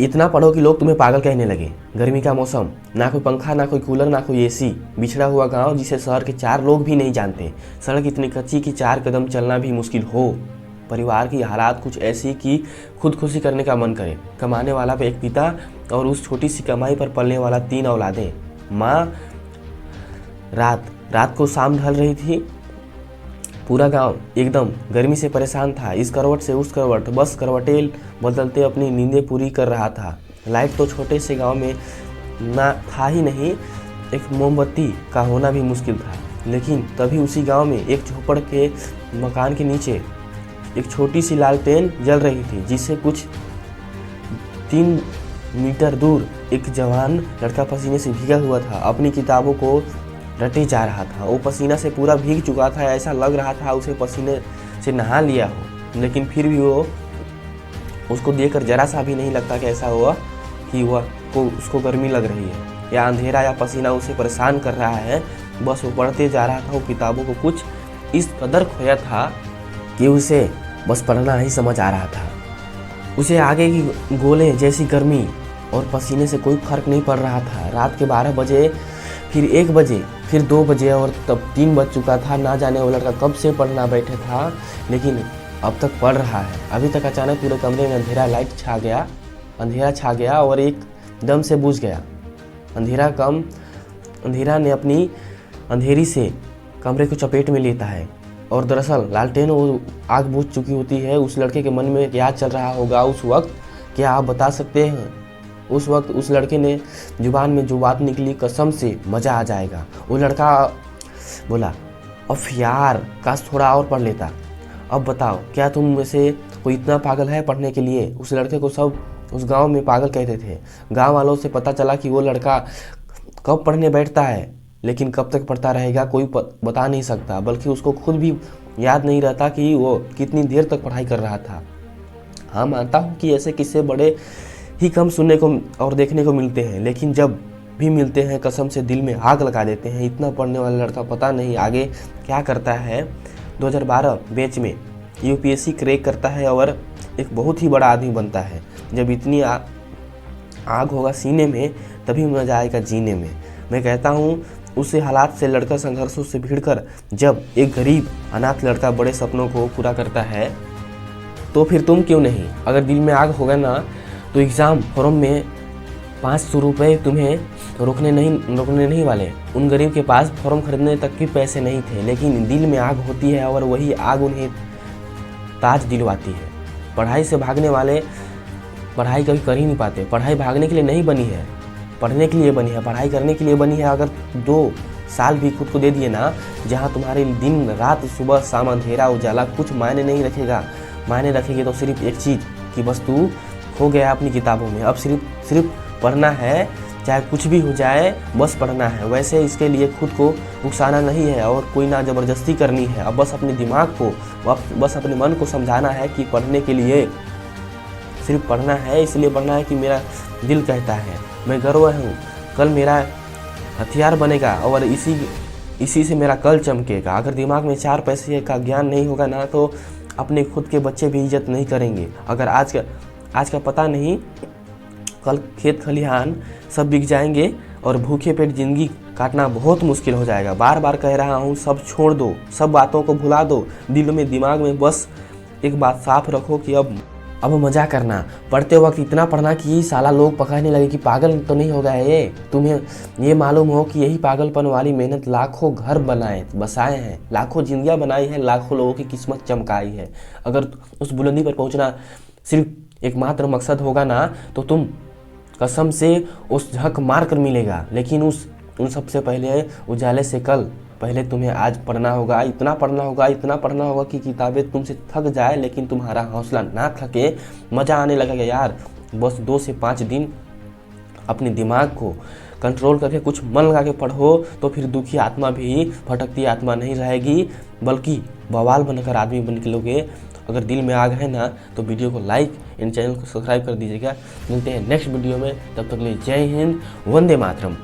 इतना पढ़ो कि लोग तुम्हें पागल कहने लगे। गर्मी का मौसम, ना कोई पंखा, ना कोई कूलर, ना कोई एसी, बिछड़ा हुआ गांव जिसे शहर के 4 लोग भी नहीं जानते, सड़क इतनी कच्ची कि 4 कदम चलना भी मुश्किल हो, परिवार की हालात कुछ ऐसी कि खुदकुशी करने का मन करे, कमाने वाला पे एक पिता और उस छोटी सी कमाई पर पलने वाला 3 औलादें, माँ। रात को शाम ढल रही थी, पूरा गांव एकदम गर्मी से परेशान था। इस करवट से उस करवट, बस करवटें बदलते अपनी नींदें पूरी कर रहा था। लाइट तो छोटे से गांव में ना था ही नहीं, एक मोमबत्ती का होना भी मुश्किल था। लेकिन तभी उसी गांव में एक झोपड़ के मकान के नीचे एक छोटी सी लालटेन जल रही थी, जिससे कुछ 3 मीटर दूर एक जवान लड़का पसीने से भीगा हुआ था, अपनी किताबों को रटे जा रहा था। वो पसीना से पूरा भीग चुका था, ऐसा लग रहा था उसे पसीने से नहा लिया हो। लेकिन फिर भी वो उसको देखकर जरा सा भी नहीं लगता कि ऐसा हुआ कि उसको गर्मी लग रही है या अंधेरा या पसीना उसे परेशान कर रहा है। बस वो पढ़ते जा रहा था। वो किताबों को कुछ इस कदर खोया था कि उसे बस पढ़ना ही समझ आ रहा था। उसे आगे की गोले जैसी गर्मी और पसीने से कोई फर्क नहीं पड़ रहा था। रात के 12 बजे, फिर 1 बजे, फिर 2 बजे और तब 3 बज चुका था। ना जाने वो लड़का कब से पढ़ना बैठे था, लेकिन अब तक पढ़ रहा है। अभी तक अचानक पूरे कमरे में अंधेरा छा गया और एकदम से बुझ गया। अंधेरा ने अपनी अंधेरी से कमरे को चपेट में लेता है और दरअसल लालटेन वो आग बुझ चुकी होती है। उस लड़के के मन में क्या चल रहा होगा उस वक्त, क्या आप बता सकते हैं? उस वक्त उस लड़के ने जुबान में जो बात निकली, कसम से मज़ा आ जाएगा। वो लड़का बोला, अफ यार, काश थोड़ा और पढ़ लेता। अब बताओ, क्या तुम में से कोई इतना पागल है पढ़ने के लिए? उस लड़के को सब उस गांव में पागल कहते थे। गांव वालों से पता चला कि वो लड़का कब पढ़ने बैठता है, लेकिन कब तक पढ़ता रहेगा कोई बता नहीं सकता। बल्कि उसको खुद भी याद नहीं रहता कि वो कितनी देर तक पढ़ाई कर रहा था। हाँ, मानता हूँ कि ऐसे किस्से बड़े ही कम सुनने को और देखने को मिलते हैं, लेकिन जब भी मिलते हैं कसम से दिल में आग लगा देते हैं। इतना पढ़ने वाला लड़का पता नहीं आगे क्या करता है। 2012 बैच में यूपीएससी क्रैक करता है और एक बहुत ही बड़ा आदमी बनता है। जब इतनी आग होगा सीने में, तभी मजा आएगा जीने में। मैं कहता हूँ उसे हालात से लड़कर, संघर्षों से भिड़कर जब एक गरीब अनाथ लड़का बड़े सपनों को पूरा करता है, तो फिर तुम क्यों नहीं? अगर दिल में आग होगा ना, तो एग्ज़ाम फॉर्म में 500 रुपये तुम्हें रोकने नहीं वाले। उन गरीब के पास फॉर्म खरीदने तक के पैसे नहीं थे, लेकिन दिल में आग होती है और वही आग उन्हें ताज दिलवाती है। पढ़ाई से भागने वाले पढ़ाई कभी कर ही नहीं पाते। पढ़ाई भागने के लिए नहीं बनी है, पढ़ने के लिए बनी है, पढ़ाई करने के लिए बनी है। अगर 2 साल भी खुद को दे दिए ना, जहाँ तुम्हारे दिन रात सुबह शाम अंधेरा उजाला कुछ मायने नहीं रखेगा। मायने रखेगी तो सिर्फ एक चीज़ कि बस तू हो गया अपनी किताबों में। अब सिर्फ पढ़ना है, चाहे कुछ भी हो जाए, बस पढ़ना है। वैसे इसके लिए खुद को उकसाना नहीं है और कोई ना ज़बरदस्ती करनी है। अब बस अपने दिमाग को, बस अपने मन को समझाना है कि पढ़ने के लिए सिर्फ पढ़ना है। इसलिए पढ़ना है कि मेरा दिल कहता है, मैं गर्व हूँ, कल मेरा हथियार बनेगा और इसी से मेरा कल चमकेगा। अगर दिमाग में 4 पैसे का ज्ञान नहीं होगा ना, तो अपने खुद के बच्चे भी इज्जत नहीं करेंगे। अगर आज का पता नहीं, कल खेत खलिहान सब बिक जाएंगे और भूखे पेट ज़िंदगी काटना बहुत मुश्किल हो जाएगा। बार बार कह रहा हूँ, सब छोड़ दो, सब बातों को भुला दो। दिल में दिमाग में बस एक बात साफ रखो कि अब मज़ा करना। पढ़ते वक्त इतना पढ़ना कि साला लोग पकड़ने लगे कि पागल तो नहीं हो गए ये। तुम्हें ये मालूम हो कि यही पागलपन वाली मेहनत लाखों घर बसाए हैं, लाखों जिंदगियाँ बनाई हैं, लाखों लोगों की किस्मत चमकाई है। अगर उस बुलंदी पर पहुँचना सिर्फ एकमात्र मकसद होगा ना, तो तुम कसम से उस झक मार कर मिलेगा। लेकिन उन सबसे पहले उजाले से कल पहले तुम्हें आज पढ़ना होगा। इतना पढ़ना होगा कि किताबें तुमसे थक जाए, लेकिन तुम्हारा हौसला ना थके। मज़ा आने लगेगा यार। बस 2 से 5 दिन अपने दिमाग को कंट्रोल करके कुछ मन लगा के पढ़ो, तो फिर दुखी आत्मा भी भटकती आत्मा नहीं रहेगी, बल्कि बवाल बनकर आदमी बन के लोगे। अगर दिल में आग है ना, तो वीडियो को लाइक एंड चैनल को सब्सक्राइब कर दीजिएगा। मिलते हैं नेक्स्ट वीडियो में, तब तक के लिए जय हिंद, वंदे मातरम।